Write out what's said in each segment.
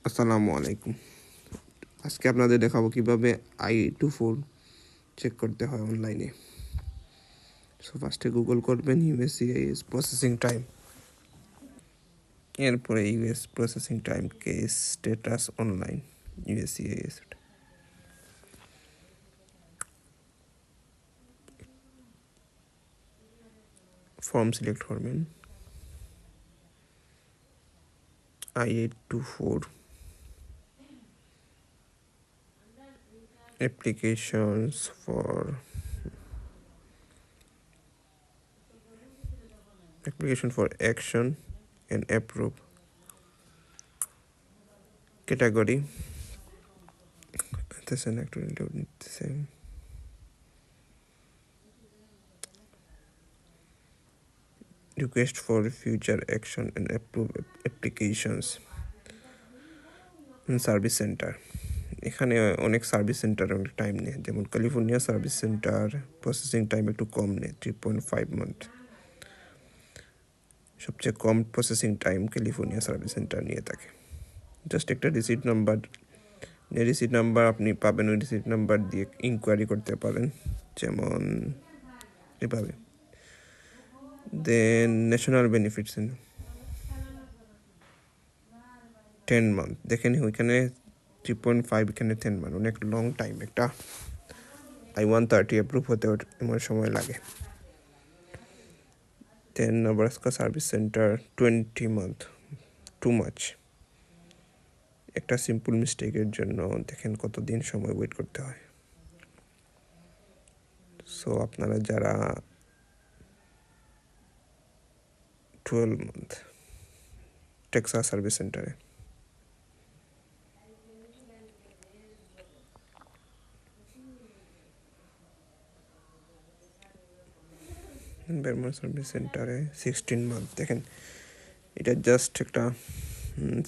আসসালামু আলাইকুম। আজকে আপনাদের দেখাবো কিভাবে i-824 চেক করতে হয় অনলাইনে। সো ফার্স্টে গুগল করবেন ইউএসসিআইএস প্রসেসিং টাইম, এরপরে US processing time case status online USCIS. Form select করবেন, i-824 applications for action and approve. Category this and activity the same. Request for future action and approve applications in service center. এখানে অনেক service centre অনেক time নেয়, যেমন California service centre processing time একটু কম নেয়, 3.5 month. সবচেয়ে কম processing time California service centre নিয়ে থাকে। জাস্ট একটা রিসিট নাম্বার আপনি পাবেন, ওই রিসিট নাম্বার দিয়ে ইনকোয়ারি করতে পারেন, যেমন এভাবে। দেন ন্যাশনাল বেনিফিটস 10 মান্থ, দেখেন ওইখানে 3.5, এখানে 10 মান্থ, অনেক লং টাইম। একটা i-130 অ্যাপ্রুভ হতে এমন সময় লাগে। Then Nebraska service centre 20 month, too much. একটা সিম্পল মিস্টেকের জন্য দেখেন কতদিন সময় ওয়েট করতে হয়। সো আপনারা যারা 12 মান্থ টেক্সাস সার্ভিস সেন্টারে, বেরমন সার্ভিস সেন্টারে 16 মান্থ। দেখেন এটা জাস্ট একটা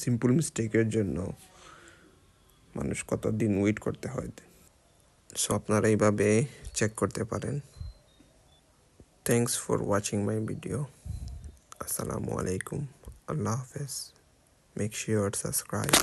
সিম্পল মিস্টেকের জন্য মানুষ কতদিন ওয়েট করতে হয়। সো আপনারা এইভাবে চেক করতে পারেন। Thanks for watching my video. আসসালামু আলাইকুম, আল্লাহ হাফেজ। Make sure subscribe.